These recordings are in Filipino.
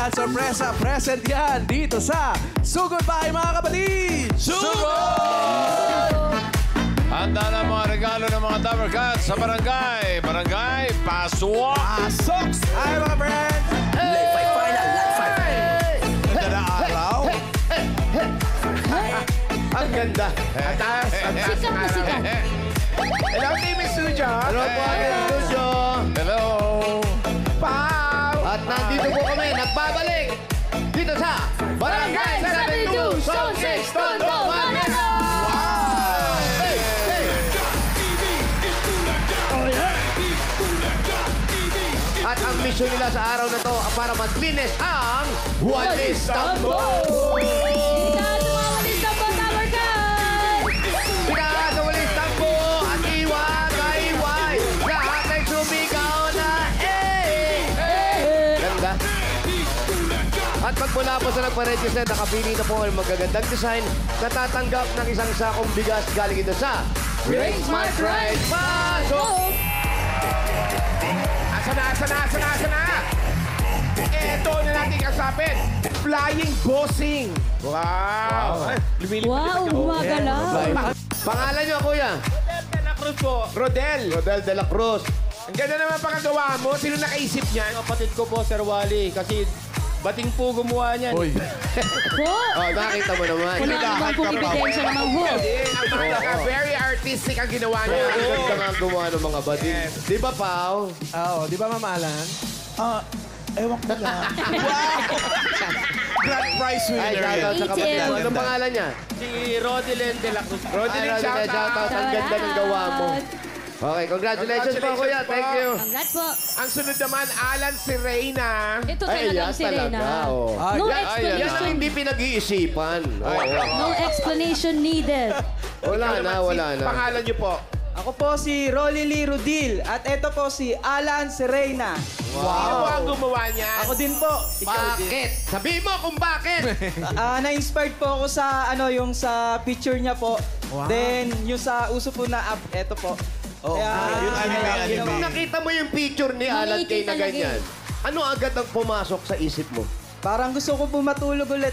Yan, sorpresa, present yan dito sa Sugod Bahay, mga kapatid! Sugod! Handa na mga regalo ng mga Dabber Cats sa barangay. Barangay Paswa. Pasok! Ay, mga friends! Live fight final, live fight. Ganda na araw. Ang ganda. Ang taas. Ang taas ng araw. Hello, Team Studio. Hello po, Team Studio. Hello. Pau. At nandito po kami, nagbabalik dito sa Barangay 72, Zone 6, Tondo, Manila! Hey, hey! At ang mission nila sa araw na to para maglinis ang Walis Tambo! Ikaw sa mga Walis Tambo, Tower Cats! Pinakas sa Walis Tambo at iwag-iway lahat ay sumigaw na Ganda. At magmula po sa nagpa-register, nakapili na po ang magagandang design na tatanggap ng isang sakong bigas galing ito sa Great Smart Rice. Pasok! Asa na. Ito na natin kasapin. Flying Bossing. Wow. Lumilipad Wow, na gumagalaw. Pangalan niyo, kuya? Rodel de la Cruz po. Rodel. Rodel de la Cruz. Ang ganda naman pangagawa mo. Sino nakaisip niyan? Kapatid ko po, Sir Wally. Kasi bating po gumawa niyan. Uy. Po! Oh, nakita mo naman. Wala naman pong ebidensya naman ho. Ang mga very artistic ang ginawa niya. Ang ganda nga gumawa ng mga bading. Di ba, Pao? Oo, di ba mamalan? Ewan ko lang. Grand prize Ay, winner shoutout yan. sa kapatid mo. Anong pangalan niya? Si Rodilen de la Cruz. Rodel, Ay, shout out. shoutout. Ang ganda ng gawa mo. Okay, congratulations po, kuya. Thank you. Congrats po. Ang sunod naman, Alan Sirena. Ito Ay, talagang yan si Reyna. talaga. Oh. No Yan ang explanation. hindi pinag-iisipan. Oo. No explanation needed. Wala na, wala na. Pangalan niyo po. Ako po si Rolly Lee Rudil at ito po si Alan Serena. Sino po ang gumawa niya? Ako din po. Bakit? Sabihin mo kung bakit. Na-inspired po ako sa yung sa picture niya po. Then yung sa uso po na app, ito po. Yung anime. Kung nakita mo yung picture ni Alan Kay na talaga ganyan, ano agad ang pumasok sa isip mo? Parang gusto ko po matulog ulit.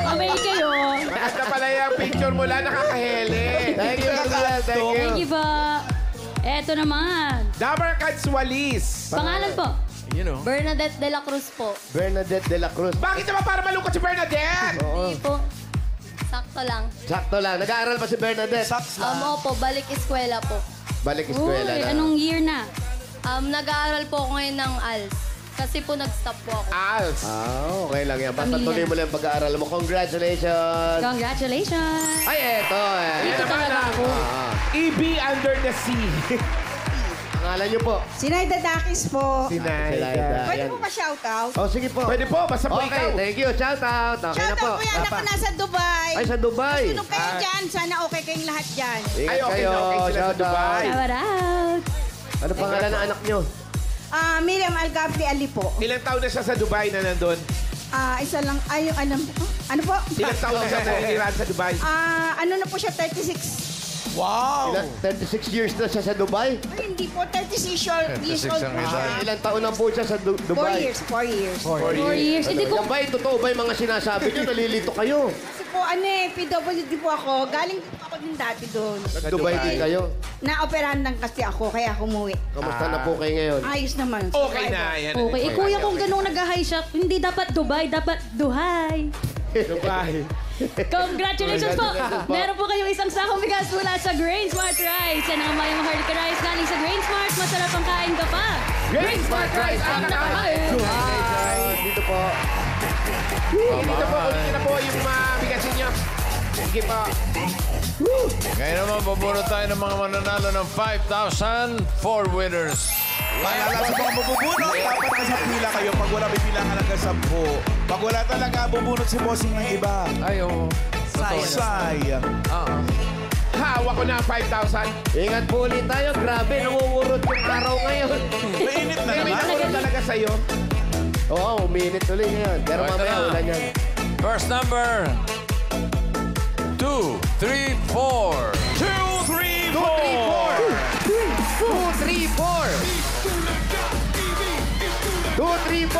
Amay kayo. Basta pala yung picture mo lang, nakakahele. Thank you, Alan. Thank you. Thank you po. Eto naman. Dabber Cats Walis. Pangalan po. You know. Bernadette de la Cruz po. Bernadette de la Cruz. Bakit naman para malungkot si Bernadette? Oo. Hindi po. Sakto lang. Sakto lang. Nag-aaral pa si Bernadette. Opo, balik eskwela po. Balik eskwela Uy, na. anong year na? Nag-aaral po ako ngayon ng ALS. Kasi po nag-stop po ako. Als. Okay lang yan. Basta Pamilya. tuloy mo lang yung pag-aaral mo. Congratulations! Congratulations. Ay, eto. Dito talaga ako. EB Under the Sea. Pangalan niyo po. Sinaida Dakis po. Sinaida. Pwede Yan. po ba shoutout? Oh, sige po. Pwede po, basta po Okay, ikaw. thank you. Shout out. Okay na po. Shoutout po yan ako nasa Dubai. Ay, sa Dubai. Sunog kayo dyan. Sana okay kayong lahat dyan. Ingat Ay, okay kayo. na, okay sila sa Shout Dubai. out. Shout out. Ano pangalan ng anak niyo? Miriam Algabri Ali po. Ilang taon na siya sa Dubai na nandun? Isa lang, ano po? Ilang taon na siya naniniran sa Dubai? Ano na po siya, 36. Wow! Ilan, 36 years na siya sa Dubai? Ay, hindi po, 36 years old. Ilang taon na po siya sa 4 Dubai? years, 4 years. 4 years. Hindi ko... Yan ba, totoo ba yung mga sinasabi niyo? Nalilito kayo. Kasi po, PWD po ako. Galing po ako din dati doon. Nag-Dubai din kayo. Na-operahan lang kasi ako, kaya ako umuwi. Kamusta na po kayo ngayon? Ayos naman. Okay na, yan. Okay. Eh, kuya, kung ganun nag-high shot, hindi dapat Dubai, dapat Duhay. Dubai. Congratulations po! Meron po kayong isang sakong bigas mula sa Grain Smart Rice. Yan ang mayang Harlika Rice galing sa Grain Smart. Masarap ang kain ka pa. Grain Smart Rice ang nakakain. Dito po. Dito po, kunin na po yung bigasin nyo. Sige po. Ngayon naman, bubunot tayo ng mga mananalo ng 5,000 4 winners. Paalala sa mga mabubunot, dapat nasa pila kayo pag wala may pila halaga 10. Pag wala talaga, bubunot si bossing ng iba. Ay, oo. Sayang. Hawak ko na ang 5,000. Ingat po ulit tayo. Grabe, namumurot yung araw ngayon. Mainit na May naman. nakulong talaga sa'yo. Oo, uminit ulit ngayon. Pero Ito mamaya, na. ulan yan. First number, 2, 3, 4. 2, 3, 4! 2, 3, 4! 3, 4.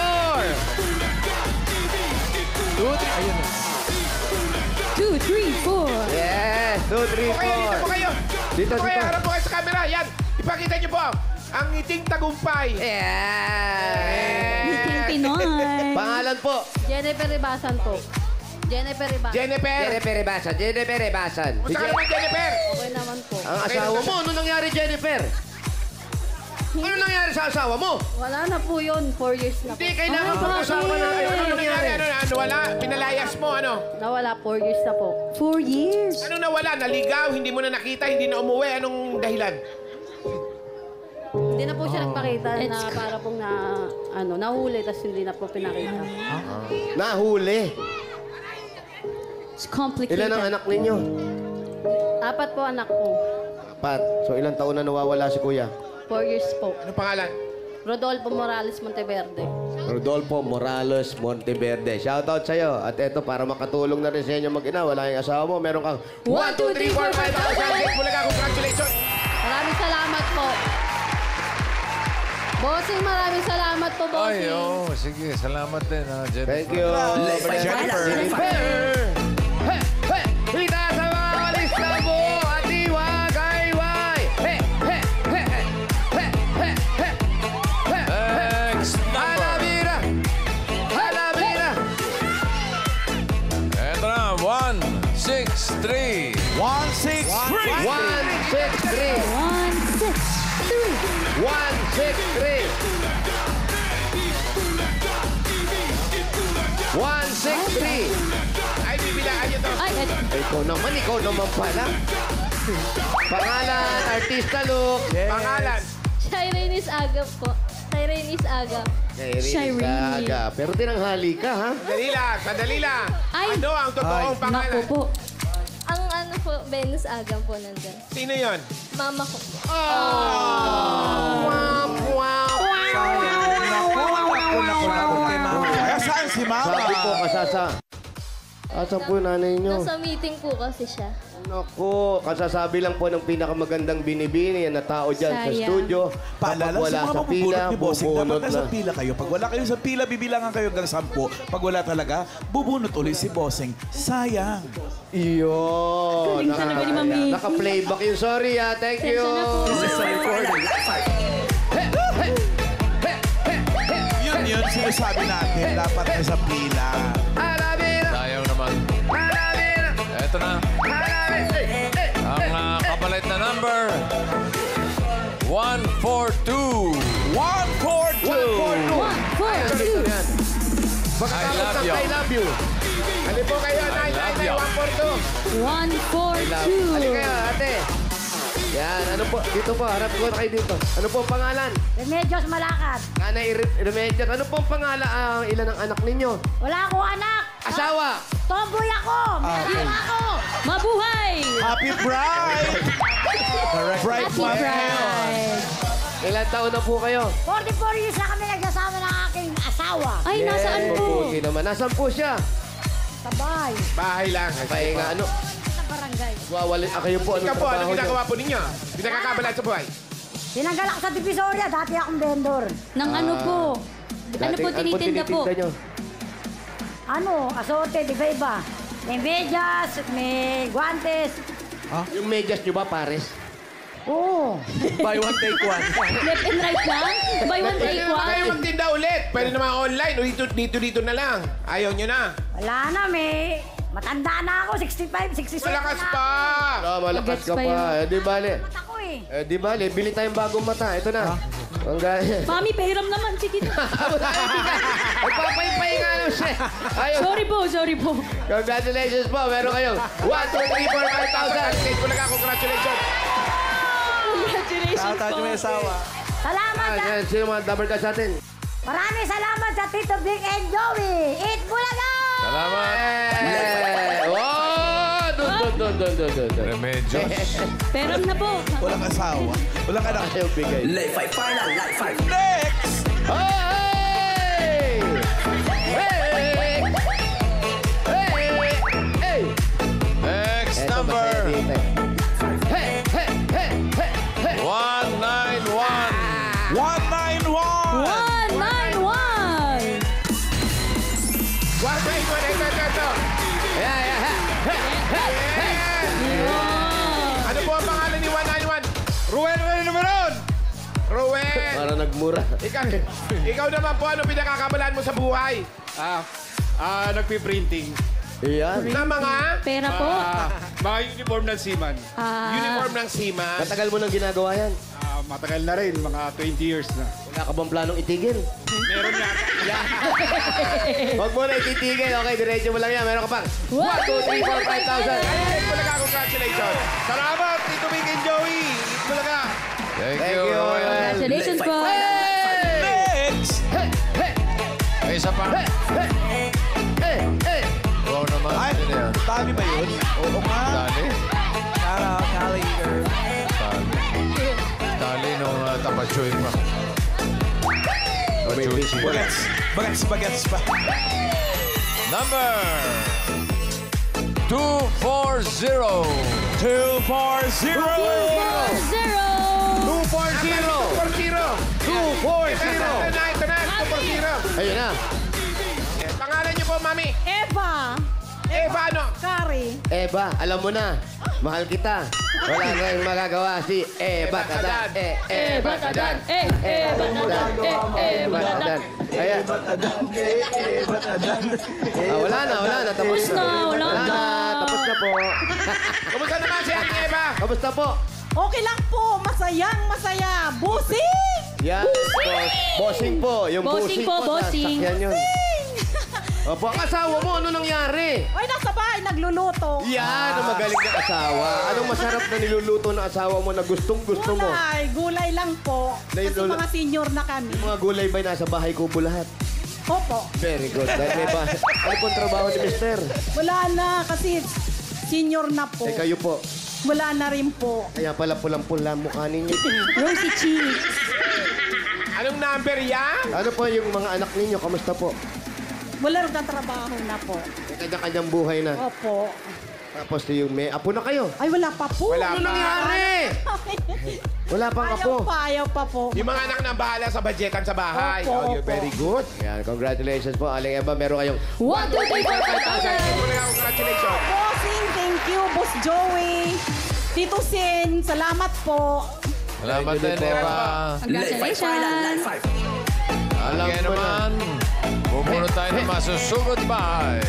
2, 3, 4. Yes, 2, 3, 4. Dito po kayo. Dito, po kayo. dito. Harap po kayo sa camera. Yan. Ipakita niyo po. Ang ngiting tagumpay. Ngiting Pinoy. Pangalan po. Jennifer Ribasan po. Jennifer Ribasan. Jennifer. Jennifer Rebasan. Kumusta ka naman, Jennifer? Okay naman po. Ang asawa mo, ano nangyari, Jennifer? Ano nangyari sa asawa mo? Wala na po yun. 4 years na po. Hindi, kailangan pag-usapan na. Ano nangyari? Ano wala? Pinalayas mo, ano? Nawala 4 years na po. 4 years. Ano nawala? Naligaw? Hindi mo na nakita? Hindi na umuwi? Anong dahilan? Hindi na po siya nagpakita na para pong nahuli tapos hindi na po pinakita. Nahuli. It's complicated. Ilan ang anak ninyo? 4 po anak ko. 4. So, ilang taon na nawawala si kuya? 4 years po. Ano pangalan? Rodolfo Morales Monteverde. Rodolfo Morales Monteverde. Shoutout sa'yo. At eto, para makatulong na rin sa inyo mag-ina, wala yung asawa mo, meron kang 1, 2, 3, 4, 5,000. Bulaga, congratulations. Maraming salamat po. Bossing, maraming salamat po, Ay, Bossing. oo. Sige, salamat din, ha, Jennifer. Thank you. Jennifer. Hey! Hey! Kita sa mga kalista mo at iwagayway! Hey! Hey! Hey! Hey! Hey! Hey! Next number. Halabira! Halabira! Eto na, 1, 6, 3. 1, 6, 3. 1, 6, 3. 1, 6, 3. 1, 6, 3. 1, 6, 3. Ay, bibilaan niyo to. Ay, Ikaw naman pala. Pangalan, artista look. Pangalan. Shireenis Aga po. Shireenis Aga. Shireen Saga. Pero tinanghali ka, ha? Sandali lang. Ay. Ano ang totoong naku pangalan? po. Ang po, Venus Aga po nandun. Sino yon? Mama ko po. Kaya saan si Mama? Sabi ko, kasasa. Asan po yung nanay nyo? Nasa meeting po kasi siya. Naku, kasasabi lang po ng pinakamagandang binibini na tao dyan sa Sayang. studio. Paalala Kapag wala sa mga sa mabubulot pila, ni Bossing, dapat bubunot nasa na. pila kayo. Pag wala kayo sa pila, bibilangan kayo hanggang 10. Pag wala talaga, bubunot ulit si Bossing. Sayang. Iyon. Galing talaga ni Mami. Naka-playback yun. Sorry, ha. Thank you. Yun, sinasabi natin. Dapat nasa pila. Halabira! Sayang naman. Halabira! Eto na. Ang kapalit na number. 142. 142. 1, 4, 2. Pagkatapos ng I love you. Ano po kayo? I love you. 999-142. 1, 4, 2. Halika kayo, ate. Yan, ano po? Dito po, harap ko na kayo dito. Ano po ang pangalan? Remedios Malakad. Nanay Remedios. Ano po ang pangalan? Ilan ang anak ninyo? Wala akong anak. Asawa! Tomboy ako. May anak ako. Mabuhay! Happy Bride! Bright Happy month. Pride! Ilan taon na po kayo? 44 years na kami nagsasama ng aking asawa. Ay, nasaan po? Mabuti naman. Nasaan po siya? Sa bahay. Bahay lang. Pahinga, ano? Sa barangay. Wawalin. Kayo po, anong Ikaw po, ano trabaho niyo? ginagawa po ninyo? Pinagkakabalan sa buhay. Tinanggal ako sa Divisoria. Dati akong vendor. Nang ano po? Ano po tinitinda po? nyo? Ano? Asote, di ba iba? May medyas, may guantes. Yung medyas nyo ba, pares? Oo. Buy one, take one. Left and right lang? Buy one, take Pwede naman kayo one? magtinda ulit. Pwede naman online. O dito na lang. Ayaw nyo na. Wala na, may... Matanda na ako. 65, 67 Malakas na. pa. Malakas Gets ka pa pa. yun. Di bale. Mata ko eh. Di bale. Bili tayong bagong mata. Ito na. Ang gaya. Mami, pahiram naman. Sige na. Nagpapaypay nga lang siya. Ayun. Sorry po. Congratulations po. Meron kayong 1, 2, 3, 4, 5,000. Bulaga, congratulations. Congratulations Shoutout po. yung may asawa. Salamat sa... Sino mga double ka sa atin? Maraming salamat sa Tito Vic and Joey. Eat Bulaga! Salamat. Oh! Dun. Remedios. Peram na po. Walang asawa. Walang anak. Ayaw bigay. Next! Hey! Hey! Hey! Next Eto, number. Hey! Hey! Hey! Hey! Hey! 191. 191. 191. Ruel! Para nagmura. Ikaw naman po, ano pinakakabalaan mo sa buhay? Nagpiprinting. Iyan. Na mga Pera po. Mga uniform ng seaman. uniform ng seaman. Matagal mo nang ginagawa yan. Matagal na rin, mga 20 years na. Wala ka bang planong itigil? Meron yata. Huwag mo na ititigil. Okay, diretso mo lang yan. Meron ka pang 1, 2, 3, 4, 5,000. Ay, Bulaga, congratulations. Salamat, Tito Vic and Joey. Bulaga. Thank Thank you, you, Roel. Congratulations po. Next! May isa pa. Oo naman. Ay, Sino yan? tali ba yun? Oo nga. Dali. Shout out, Callinger. Dali nung tapachoy pa. Tapachuchi. Bagets pa. Number 240. 240! 240. Ito na, 240. Ayun na. Pangalan niyo po, Mami. Eva. Eva, ano? Kari. Eva, alam mo na. Mahal kita. Wala kang magagawa si Eva Tadan. Eva Tadan. Eva Tadan. Eva Tadan. Ayan. Wala na. Tapos na. Wala na. Tapos na po. Kumusta naman si Ate Eva? Kamusta po? Okay lang po. Masaya. Busing! Yan. Bossing po. Yung Bossing bossing po, po. bossing. Sasakyan yun. Opo, ang asawa mo, ano nangyari? Ay, nasa bahay, nagluluto. Yan, ang magaling na asawa. Anong masarap na niluluto ng asawa mo na gustong-gusto mo? Gulay lang po. Kasi mga senior na kami. Mga gulay ba nasa bahay ko po lahat? Opo. Very good. Dahil may ba? Ano pong trabaho ni Mister? Wala na kasi senior na po. Eh kayo po. Wala na rin po. Kaya pala pulang-pula ang mukha ninyo. Rosy Cheeks. Anong number yan? Ano po yung mga anak ninyo? Kamusta po? Wala rin trabaho na po. May kanya-kanyang buhay na. Opo. Tapos yung may apo na kayo. Ay, wala pa po. Wala Ano pa. nangyari? Wala pang apo. Ayaw pa po. Yung mga anak na bahala sa budgetan sa bahay. Opo, you're opo. very good. Yan, congratulations po. Aling Eva, meron kayong 1, 2, 3, 4, 5,000. Bulaga, congratulations. Bossing, thank you. Boss Joey. Tito Sin, salamat po. Salamat din, Eva. Congratulations. Kaya naman, bubunod tayo ng masusugod bahay.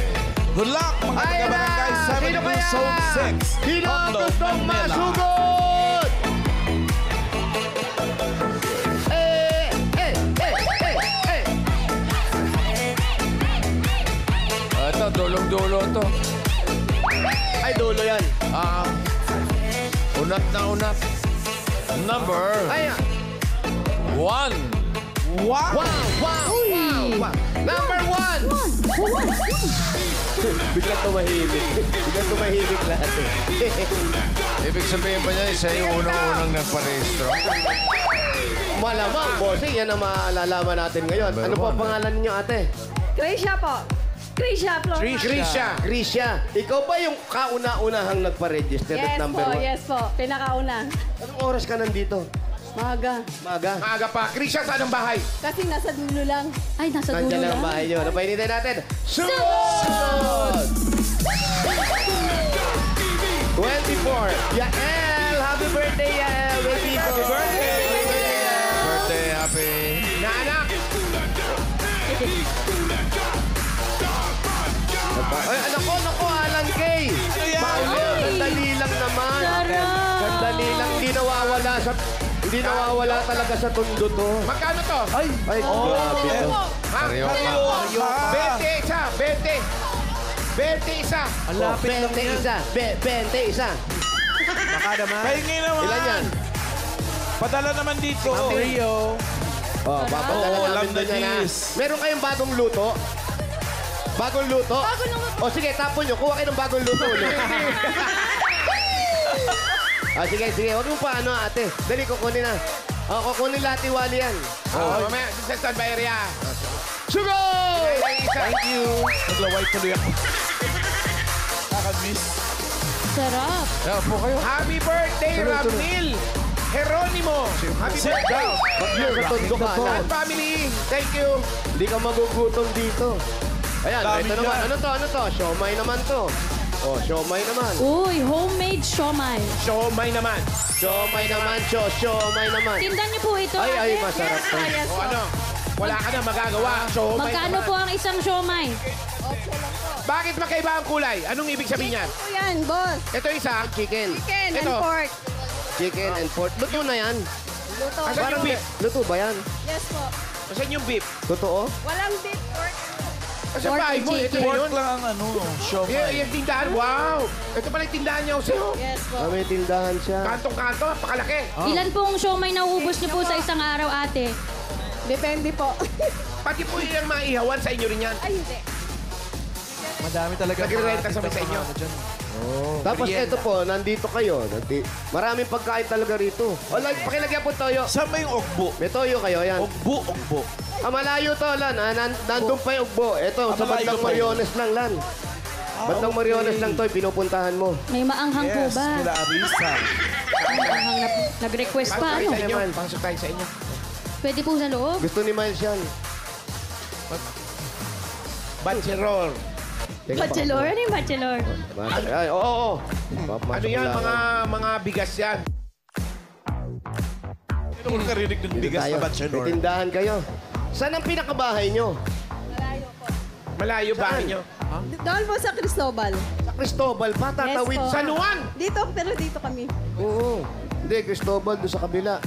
Good luck, mga taga-barangay Sino 72 kaya? Zone 6. Sino ang Tatlo, gustong Manila. masugod? Ito, dulong-dulo to. Ay, dulo yan. Unat na unat. Number Ay, 1. Wow! wow. Number 1. Biglang tumahimik lahat. Ibig sabihin pa niya, siya yung unang-unang nagparehistro. Malamang, bossing, yan ang maalalaman natin ngayon. Ano po ang pangalan ninyo, ate? Krisha po. Krisha Flor. Grisha. Ikaw ba yung kauna-unahang nagpa-register at number 1? Yes po. Pinakauna. Anong oras ka nandito? Maga. Maga. Maaga pa. Krisha, saan ang bahay? Kasi nasa dulo lang. Ay, nasa dulo Nandiyan lang lang. ang bahay nyo. Ano pa hinintay natin? Sunod! 24. Yael! Happy birthday, Yael! Baby Happy birthday! Birthday, happy. Naanak. Ay, nako, Alan Kay! Ano yan? Paulo, sandali lang naman. Sarap! Sandali lang, hindi nawawala talaga sa tondo to. Magkano to? Ay, grabe to. Ha? Karyoka. 20 isa. 20 isa. Ang lapit lang 20 yan. isa. 20 isa. Baka naman. Pahingi naman. Ilan yan? Padala naman dito. Rio. Oh, papadala Oo, namin lang doon na yan, ha? gis. Meron kayong bagong luto? Bagong luto? O sige, tapon nyo. Kuha kayo ng bagong luto ulit. Sige. Huwag mo pa, ate. Dali, kukunin na. Kukunin lahat ni Wally yan. Mamaya, sa standby area. Sugod! Thank you. Naglaway tuloy ako. Nakamiss. Sarap. Yeah, po kayo. Happy birthday, Ramil Jeronimo. Happy Sit birthday. down. Sa tondo ka. Lahat family, thank you. Hindi ka magugutom dito. Ayan, Dami ito naman. dyan. Ano to? Siomay naman to. Oh, siomay naman. Uy, homemade siomay. Show may naman. Siomay naman, siomay naman. Tindan niyo po ito, Ay, ate. masarap to. O ano? Wala ka na magagawa. So, Magkano po ang isang siomay? Bakit magkaiba ang kulay? Anong ibig sabihin yan? Ito yan, boss. Ito isa. Chicken. Chicken and Ito. pork. Chicken and pork. Luto na yan. Luto. Asan yung beef? Luto ba yan? Yes po. Asan yung beef? Totoo? Walang beef pork. Asan Pork ba? and Ito chicken. yun. Pork lang ang siomay. Yung tindahan. Wow. Ito pala yung tindahan niya, Jose. Yes po. May tindahan siya. Kantong-kanto. Pakalaki. Ilan pong siomay na uubos niyo po sa isang araw, ate? Depende po. Pati po yung mga ihawan sa inyo rin yan. Ay, hindi. Madami talaga. Nagre-renta sa inyo. Tapos ito po, nandito kayo. Maraming pagkain talaga rito. O, pakilagyan po toyo. Saan ba yung ugbo? May toyo kayo, yan. Ugbo. Malayo to, Lan. Nandun pa yung ugbo. Ito, sa malayo bandang pa yun. Mariones lang, Lan. Bandang Mariones lang to, pinupuntahan mo. May maanghang po Yes, ba? kila Arisa. May maanghang na po. Nag-request pa, Pasok tayo ano? sa inyo. naman. Pasok tayo sa inyo. Pwede po sa loob. Gusto ni Miles yan. Bachelor. Teka, Bachelor? Ano yung bachelor? Ay, oo. Ano yan? Mga bigas yan. Sino kung narinig ng bigas na May bachelor? tindahan kayo. Saan ang pinakabahay nyo? Malayo bahay nyo. Doon po sa Cristobal. Sa Cristobal pa, tatawid Yes po. sa... San Juan. Dito, pero dito kami. Oo. Hindi, Cristobal, doon sa kabila.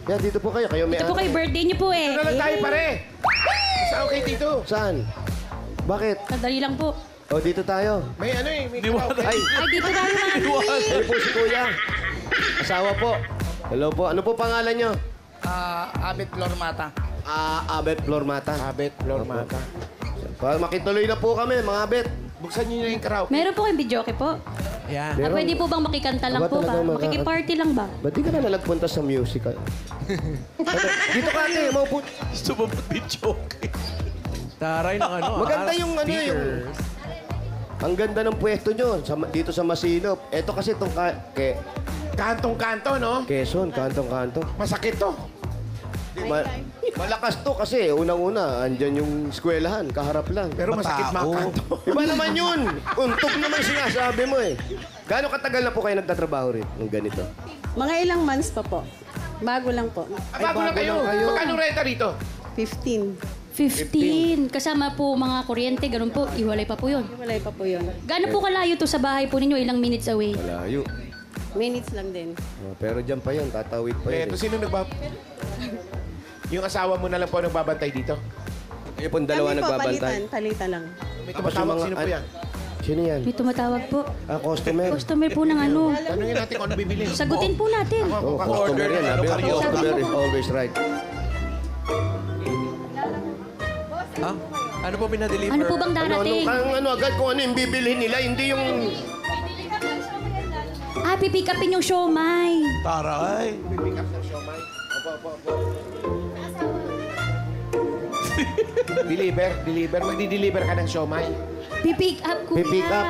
Yan, dito po kayo. Kayo may Ito po kayo, birthday niyo po eh. Ano lang tayo pare? Saan kayo dito? Saan? Bakit? Madali lang po. O, dito tayo. May ano eh. May Niwala. Ay, Ay, dito tayo, mami. ano po si Kuya? Asawa po. Hello po. Ano po pangalan nyo? Abet Flor Mata. Abet Flor Mata. Abet, Flor Mata. Para makituloy na po kami, mga Abet. Buksan nyo na yung karaoke. Meron po kayong videoke po. Yan. Ah, pwede po bang makikanta lang Aba, po ba? talaga, Makikiparty lang ba? Ba't di ka na nalagpunta sa musical? Dito ka, ate. Maupo. Gusto mo ba't may joke? Taray ng ano. Maganda yung ano yung... Ang ganda ng pwesto nyo dito sa Masinop. Ito kasi itong Kantong-kanto, no? Quezon, kantong-kanto. Masakit to. Malakas to kasi unang-una, andyan yung eskwelahan, kaharap lang. Pero masakit mga kanto. Iba naman yun. Untog naman sinasabi mo eh. Gaano katagal na po kayo nagtatrabaho rin ng ganito? Mga ilang months pa po. Bago lang po. Bago lang kayo. Magkano renta rito? 15. 15. Kasama po mga kuryente, ganun po. Iwalay pa po yun. Wala pa po yun. Gaano po kalayo to sa bahay po ninyo? Ilang minutes away? Malayo. Minutes lang din. Pero dyan pa yun, tatawid pa yun. Ito, sino yung asawa mo na lang po nagbabantay dito? Kayo pong dalawa Kami po, nagbabantay. palitan lang. May Tapos tumatawag, yung mga- sino po yan? Sino yan? May tumatawag po. Customer. Customer po ng ano. Tanungin natin kung ano bibili. Sagutin po natin. Oh, customer yan. Sabi ko, customer is always right. Ha? Ano po pinadeliver? Ano po bang darating? Ano agad kung ano yung bibilhin nila, hindi yung... Ah, pipick upin yung siomay. Taray. Pick up ng siomay. Opo. Deliver. Magdi-deliver ka ng siomay. Pipick up, kuya. Pipick up.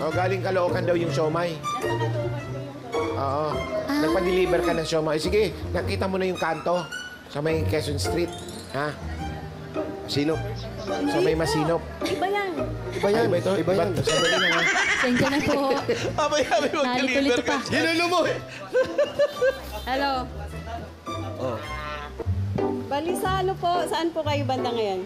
O, galing Caloocan daw yung siomay. Oo. Nagpa-deliver ka ng siomay. Sige, nakita mo na yung kanto sa may Quezon Street. Ha? Sino? Sa may Masinop. Iba yan. Iba yan. Iba ito? Iba yan. Sandali lang, ha? Sensya na po. Mamaya may Nalito mag-deliver pa. ka. Ginulo mo eh. Hello. Oh. Bali sa ano po, saan po kayo banda ngayon?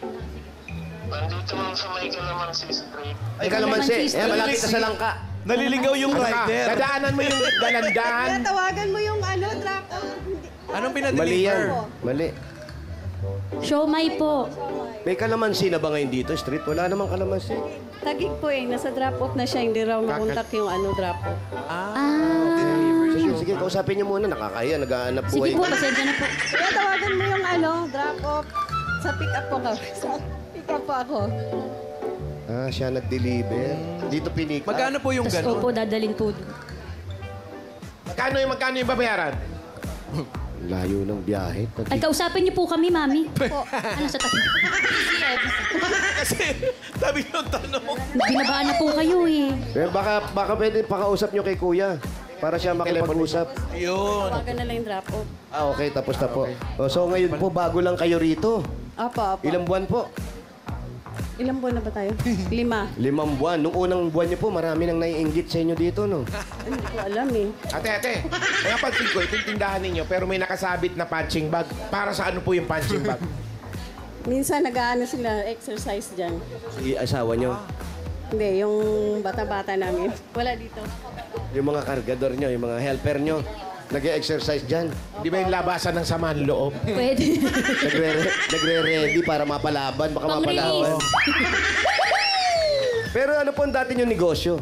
Ay, kalamansi. Eh, malapit ka sa langka. Naliligaw yung Ano ka? rider. Dadaanan mo yung dalandan. Kaya tawagan mo yung ano, drop out. Anong Mali pinadeliver? yan. Mali. Siomay po. May kalamansi na ba ngayon dito, street? Wala namang kalamansi. Tagig po eh, nasa drop off na siya, hindi raw makontak yung ano drop off. Sige, kausapin niyo muna. Nakakaya, nag-aanap Sige buhay. po, pasensya na po. Kaya tawagan mo yung ano, drop off. Sa pick up po kami. Sa pick up po ako. Siya nag-deliver. Dito pinik. Magkano po yung Tapos gano'n? opo, dadalhin po. doon. Magkano yung babayaran? Layo ng biyahe. Ay, kausapin niyo po kami, mami. Ano sa tabi? Kasi, sabi yung tanong. Binabaan na po kayo eh. Eh, baka pwede pakausap niyo kay kuya. Para siya makipag-usap. Yun. Tawagan na lang yung drop off. Okay, tapos na po. So ngayon po, bago lang kayo rito. Opo. Ilang buwan po? Ilang buwan na ba tayo? 5. 5 buwan. Nung unang buwan niyo po, marami nang naiinggit sa inyo dito, no? Hindi ko alam eh. Ate, napansin ko, itong tindahan ninyo, pero may nakasabit na punching bag. Para sa ano po yung punching bag? Minsan nag-aano sila, exercise dyan. Si asawa niyo. Hindi, yung bata-bata namin. Wala dito. Yung mga kargador niyo, yung mga helper niyo. Nag-exercise dyan. Di ba yung labasan ng samahan loob? Pwede. Nagre-ready para mapalaban. Baka mapalaban. Pero ano po ang dati yung negosyo?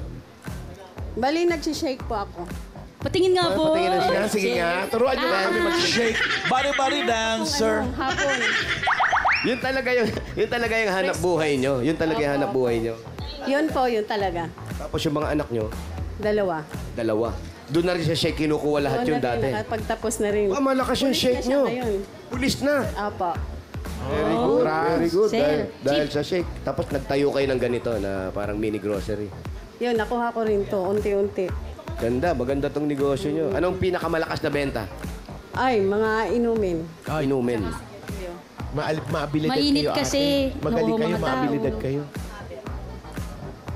Bali, nagsishake po ako. Patingin nga po. Patingin na siya. Sige nga, turuan nyo kami mag-shake. Body dancer. Hapon. Yun talaga yung hanap buhay nyo. Yun talaga yung hanap buhay nyo. Yun po, yun talaga. Tapos yung mga anak nyo, 2. dalawa. Doon na rin sa shake kinukuha lahat yun dati. Pagtapos na rin. Malakas yung Pulis shake na siya nyo. ngayon. Pulis na. Apo. Very good, very good. Sir, Dahil sa shake. Tapos nagtayo kayo ng ganito na parang mini grocery. Yun, nakuha ko rin to, unti-unti. Maganda tong negosyo nyo. Anong pinakamalakas na benta? Ay, mga inumin. Inumin. Maabilidad Mainit kayo, kasi. ate. Magaling Oo, kayo, mga tao. maabilidad kayo.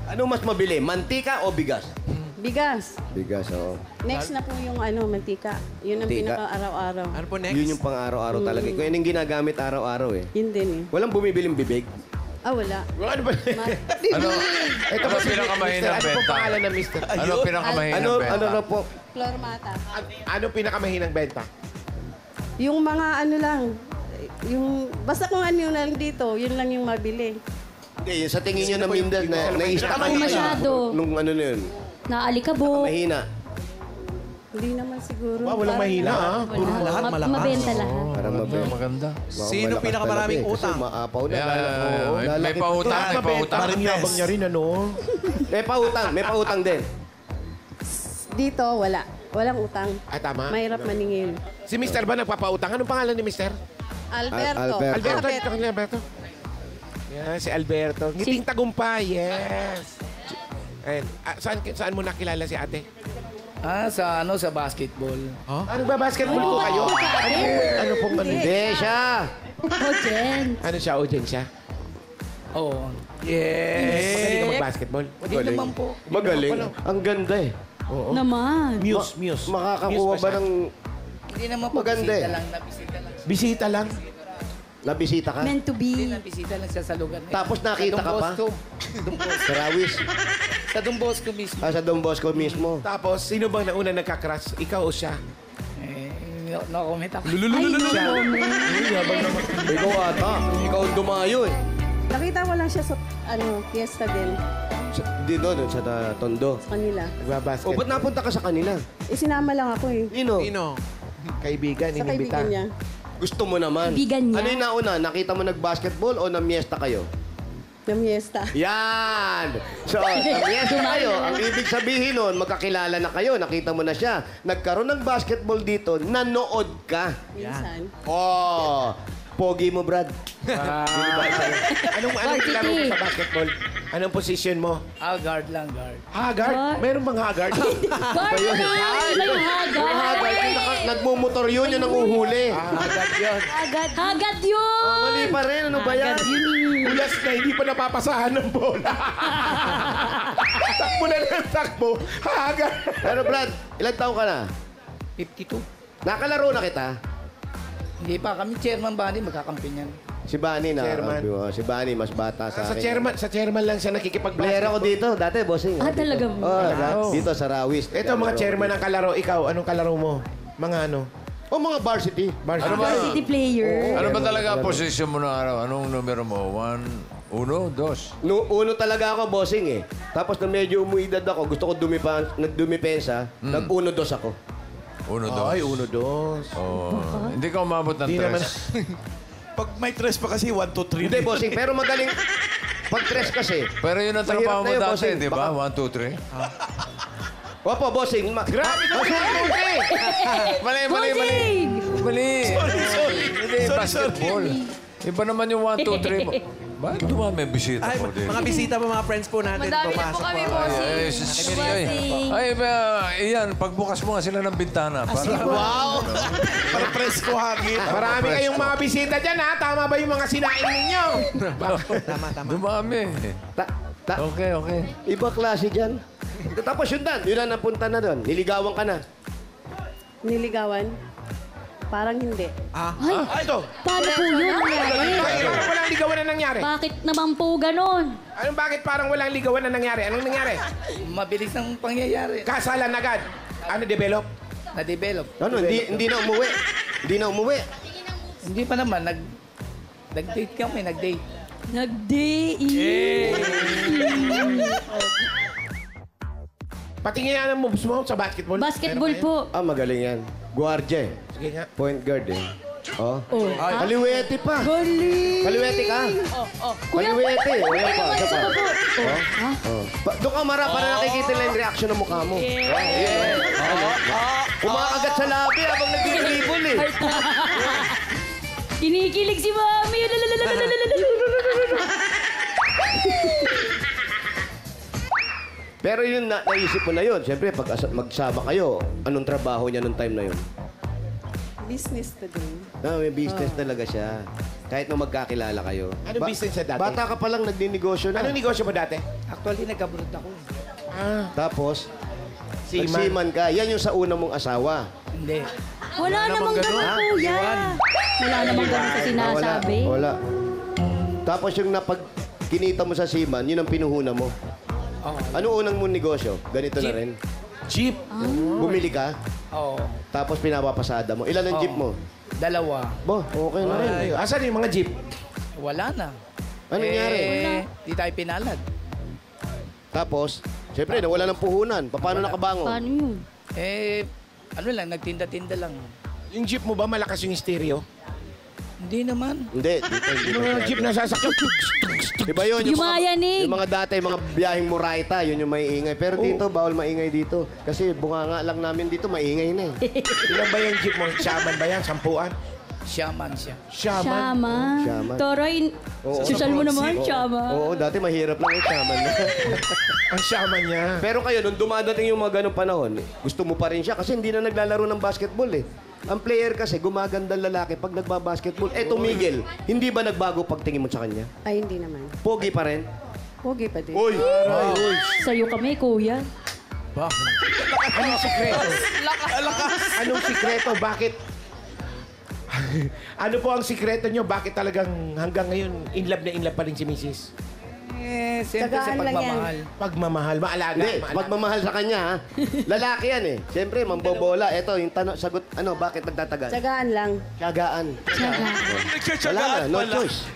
Ano mas mabili? Mantika o bigas? Bigas. Bigas, oo. Next na po yung mantika. Yun ang Mantika. pinaka-araw-araw. Ano po next? Yun yung pang-araw-araw talaga. Kung yun yung ginagamit araw-araw eh. Yun din eh. Walang bumibiling bibig. Wala. Ano ba? Ano? Ito Ano ba si pinakamahinang Mister? Ano po benta? pangalan ng Mister? Ano pinakamahinang benta? Ano na po? Flor mata. Ano pinakamahinang benta? Yung mga ano lang, yung, basta kung ano yung lang dito, yun lang yung mabili. Hindi, yung sa tingin nyo na Mindel na na-stack Ay, masyado. Nung ano na yun. Naalikabok. Mahina. Hindi naman siguro. Walang mahina, ah. Lahat malakas. Mabenta lahat. Para mabili. Maganda. Sino pinakamaraming utang? Kasi maapaw na. May pautang, may pautang. Parang yabang niya rin, ano? May pautang din. Dito, wala. Walang utang. Ay, tama. Mahirap maningil. Si Mister ba nagpapautang? Anong pangalan ni Mister? Alberto. Alberto. Alberto. Yan, si Alberto. Ngiting tagumpay, yes. Ayan. Saan mo nakilala si ate? Sa basketball. Ano ba, basketball po kayo? Ano pong ano? Hindi siya. Ojen. Ano siya, audience siya? Oo. Magaling ka mag-basketball? Hindi naman po. Magaling. Ang ganda eh. Naman. Muse. Makakakuha Muse ba siya? ng Hindi naman po. Maganda eh. Nabisita lang. Bisita lang? nabisita ka? Meant to be. Nabisita lang siya sa lugar niya. Tapos nakita ka pa? Sa Rawis? Sa Don Bosco mismo. Sa Don Bosco mismo. Tapos, sino bang nauna nagka-crush? Ikaw o siya? No comment ako. Ikaw ata. Ikaw ang dumayo eh. Nakita ko lang siya sa fiesta din Dito, sa Tondo. sa kanila. Nagbabasket. O, ba't napunta ka sa kanila? Sinama lang ako eh. Nino? Kaibigan, Sa inimbita. kaibigan niya. Gusto mo naman. Kaibigan niya. Ano yung nauna? Nakita mo nag-basketball o namiesta kayo? Na fiesta. Yan! So, namiesta kayo. Ang ibig sabihin nun, magkakilala na kayo. Nakita mo na siya. Nagkaroon ng basketball dito, nanood ka. Minsan. Oh! Pogi mo, Brad. Anong klaro mo sa basketball? Anong position mo? Guard lang, guard. Haggard? Meron bang haggard? Guard na! Iba yung hagad. Nagmumotor yun, yun ang uhuli. Hagad yun! Mali pa rin, ano ba yan? Ulas na, hindi pa napapasahan ng bola. Takbo na ng takbo. Haggard. Pero Brad, ilang taon ka na? 52. Nakalaro na kita? Hindi pa. Kami chairman ba magkakampi niyan. Si Bunny na. Chairman. Si Bunny, mas bata sa akin. Sa chairman lang siya nakikipag-basketball. Player ako dito. Dati, bossing. Talaga mo? Dito sa Rawis. Ito, mga chairman ng kalaro. Ikaw, anong kalaro mo? Mga ano? O mga varsity. Ano ba? City player. Ano ba talaga ang position mo na araw? Anong numero mo? 1, 2? Uno talaga ako, bossing eh. Tapos na medyo umuidad ako, gusto ko nagdumipensa, nag-1-2 ako. 1, 2. Ay, 1-2. Oh. Hindi ka umabot ng Hindi naman. 3. Pag may tres pa kasi, 1, 2, 3. Hindi, bossing. Pero magaling. Pag tres kasi. Pero yun ang Mahirap trabaho na mo yun, dati, bossing. di ba? 1, 2, 3. Opo, bossing. Grabe na Mali. Mali. Sorry. Hindi, basketball. Iba naman yung 1, 2, 3 mo. Bakit dumami ang bisita Ay, mo din? mga bisita po, mga friends po natin. Madami na po kami, bossing. Iyan, pagbukas mo nga sila ng bintana. Wow! Para presko hangin. Marami kayong mga bisita dyan, ha? Tama ba yung mga sinain ninyo? Tama. Dumami. Okay. Iba klase dyan. Tapos yun dan, yun na napunta na doon. Niligawan ka na. Niligawan? Parang hindi. Ito. Paano po yun nangyari? Parang walang ligawan na nangyari. Bakit naman po ganon? Anong bakit parang walang ligawan na nangyari? Anong nangyari? Mabilis ang pangyayari. Kasalan agad. Ano develop? Na-develop. Ano, hindi na umuwi. Hindi na umuwi. Hindi pa naman. Nag-date kami, nag-date. Nag-date. Patingin nga ng moves mo sa basketball. Basketball po. Ah, magaling yan. Guardia eh. Sige nga. Point guard eh. Oh. Kaliwete pa. Galing. Kaliwete ka. Kuya, Kaliwete. Ayan pa. Isa pa. po. Doon ka mara para nakikita nila yung reaction ng mukha mo. Kumakagat sa labi habang nag-dribble eh. Kinikilig si Mami. Pero yun, naisip mo na yun. Siyempre, pag magsama kayo, anong trabaho niya nung time na yun? Business to din. May business talaga siya. Kahit nung magkakilala kayo. Anong business siya dati? Bata ka pa lang nagninegosyo na. Anong negosyo mo dati? Actually, nag-abroad ako. Tapos, Seaman. nagsiman ka. Yan yung sa una mong asawa. Hindi. Wala namang ganon, kuya. Wala namang ganon sa sinasabi. Wala. Tapos yung kinita mo sa seaman, yun ang pinuhuna mo. Ano unang mong negosyo? Ganito na rin. Jeep. Bumili ka, Oo. tapos pinapapasada mo. Ilan ang jeep mo? 2. Bo, okay na rin. Ay, asan yung mga jeep? Wala na. Ano nangyari? Di tayo pinalad. Tapos, siyempre, nawala ng puhunan. Paano nakabangon? Paano yun? Ano lang, nagtinda-tinda lang. Yung jeep mo ba malakas yung stereo? Hindi naman. Hindi, dito hindi. Yung mga jeep na sasakyan. Diba yun? Yumayanig. Yung mga dati, yung mga biyaheng Murayta, yun yung maiingay. Pero dito, bawal maingay dito. Kasi bunganga lang namin dito, maingay na eh. Ilan ba yung jeep mo? Shaman ba yan? Sampuan? Shaman siya. Shaman? Shama. Toroy, Oo. social mo naman, Shama. Oo, dati mahirap lang yung shaman na. Ang shaman niya. Pero kayo, nung dumadating yung mga ganong panahon, gusto mo pa rin siya kasi hindi na naglalaro ng basketball eh. Ang player kasi, gumagandang lalaki pag nagbabasketball. Eh, tumigil. Hindi ba nagbago pagtingin mo sa kanya? Ay, hindi naman. Pogi pa rin? Pogi pa din. Uy! Sa'yo kami, kuya. Anong sikreto? Anong sikreto? Bakit? Ano po ang sikreto nyo? Bakit talagang hanggang ngayon in love pa rin si Mrs.? Siyempre sa Tagaan lang yan. pagmamahal. Pagmamahal, maalaga. Hindi, pagmamahal sa kanya ha. Lalaki yan eh. Siyempre, mambobola. Ito, yung tanong, sagot, bakit nagtatagal? Tsagaan lang. Tiyagaan. Wala na, no choice.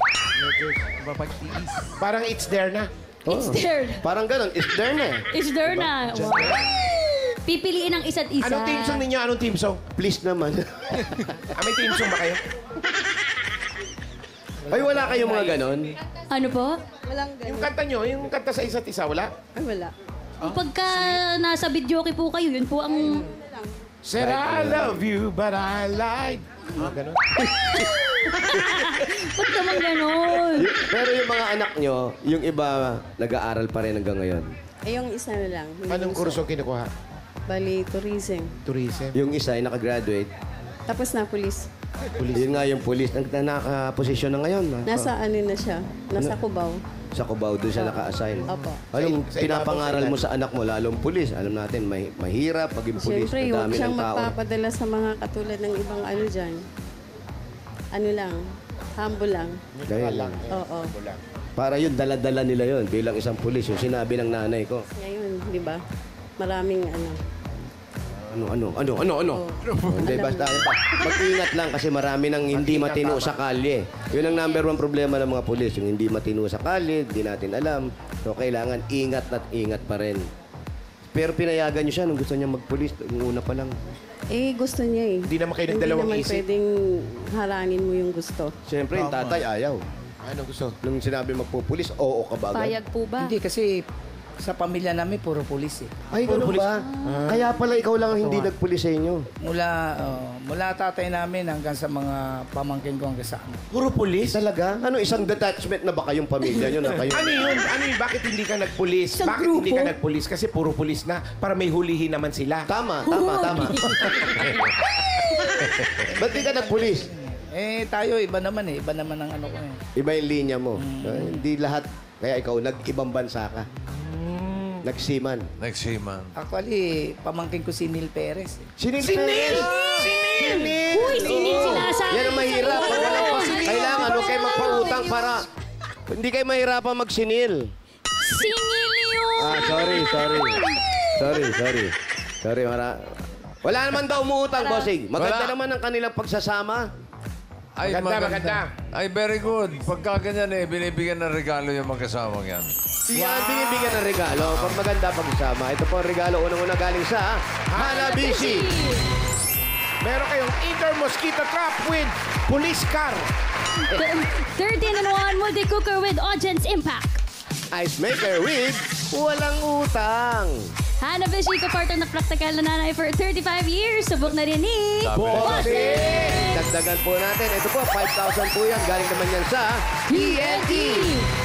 Parang it's there na. It's there. Parang ganun, is there na eh. It's there na. Wow. Pipiliin ang isa't isa. Anong team song ninyo? Anong team song? Please naman. May team song ba kayo? Ay, wala kayong mga ganon? Ano po? Walang Yung ganun. kanta nyo, yung kanta sa isa't isa, wala? Ay, wala. Pagka nasa videoke po kayo, yun po ang... Said I love you, but I lied. Ganun. Ba't naman ganon? Pero yung mga anak nyo, yung iba nag-aaral pa rin hanggang ngayon. Eh, yung isa na lang. Hindi Anong gusto. kurso kinukuha? Bali, tourism. Tourism. Yung isa ay nakagraduate. Tapos na, police. Yun nga yung police. Nakaposisyon na ngayon. Nasa ano na siya? Nasa Cubao. Sa Cubao, doon siya naka-assign. Opo. Anong Sa pinapangaral ibabaw mo sa anak mo, lalong pulis? Alam natin, mahirap paging pulis. Siyempre, Ang huwag dami siyang ng tao. magpapadala sa mga katulad ng ibang ano dyan. Ano lang, humble lang. Dahil lang. Oo. Para yun, dala-dala nila yun bilang isang pulis. Yung sinabi ng nanay ko. Ngayon, di ba? Maraming ano. Ano? Hindi, basta mag-ingat lang kasi marami nang hindi matino sa kalye. Yun ang number 1 problema ng mga pulis. Yung hindi matino sa kalye, hindi natin alam. So, kailangan ingat at ingat pa rin. Pero pinayagan niyo siya nung gusto niya magpulis. Yung una pa lang. Eh, gusto niya eh. Hindi naman kayo nagdalawang Hindi isip. naman pwedeng harangin mo yung gusto. Siyempre, yung tatay ayaw. Anong gusto? Nung sinabi magpupulis, oo ka ba agad? Payag po ba? Hindi kasi sa pamilya namin, puro pulis eh. Ay, ganun ba? Kaya pala ikaw lang ang hindi nagpulis sa inyo. Mula tatay namin hanggang sa mga pamangkin ko hanggang sa amin. Puro pulis? Talaga? Ano, isang detachment na ba kayong pamilya nyo na kayo? Ano yun? Bakit hindi ka nagpulis? Bakit hindi ka nagpulis? Kasi puro pulis na. Para may hulihin naman sila. Tama. Ba't di ka nagpulis? Tayo, iba naman eh. Iba naman ang ano ko eh. Iba yung linya mo. Hindi lahat. Kaya ikaw, nag-ibang bansa ka. Nagsiman. Actually, pamangkin ko si Neil Perez. Eh. Sinil! Uy, sinasabi. Yan ang mahirap. Kailangan, huwag kayo magpautang para hindi kayo mahirapan magsinil. Singil yun. Sorry, wala naman daw umuutang, bossing. Maganda Wala. naman ang kanilang pagsasama. Ay, Maganda. Ay, very good. Pagka ganyan binibigyan ng regalo yung magkasamang yan. Yan, binibigyan ng regalo. Pag maganda pagsasama. Ito po ang regalo unang-una galing sa Hanabishi. Meron kayong Indoor Mosquito Trap with Police Car. 13-in-1 multi-cooker with audience impact. Ice maker with walang utang. Hanabishi, kapartner na praktikal na nanay for 35 years. Subok na rin ni Bossing. Dagdagan po natin. Ito po, 5,000 po yan. Galing naman yan sa TNT.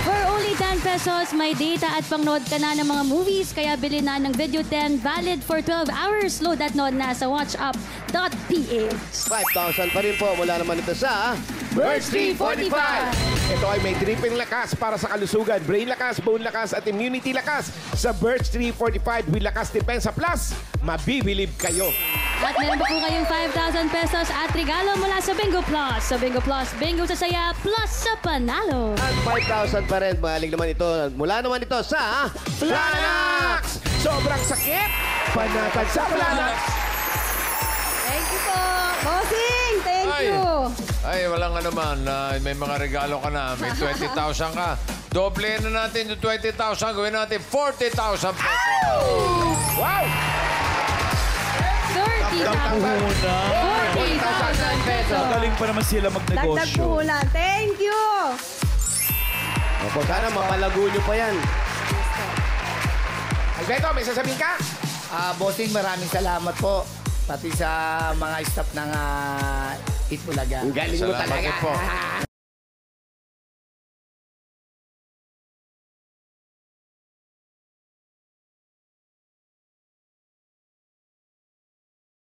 For only 10 pesos, may data at pangnood ka na ng mga movies. Kaya bili na ng Video 10, valid for 12 hours. Load at node na sa watchup.ph. 5,000 pa rin po. Mula naman ito sa Birds 345. Ito ay may tripping lakas para sa kalusugan, brain lakas, bone lakas at immunity lakas. Sa Birch 345 with Lakas Depensa Plus, mabibilib kayo. At meron pa po kayong 5,000 pesos at regalo mula sa Bingo Plus. Sa Bingo Plus, bingo sa saya plus sa panalo. At 5,000 pa rin. Maling naman ito. Mula naman ito sa Flanax! Sobrang sakit! Panatag sa Flanax! Thank you po. Bossing, thank you. Ay, walang ano man. May mga regalo ka na. May 20,000 ka. Doble na natin yung 20,000. Gawin natin 40,000 pesos. Wow! 40,000 pesos. Galing pa naman sila Dagdag magnegosyo. puhunan. Thank you. Opo, sana mapalago nyo pa yan. Alberto, may sasabihin ka? Bossing, maraming salamat po. Pati sa mga staff ng Itbulaga. Ang galing mo Salamat talaga. po.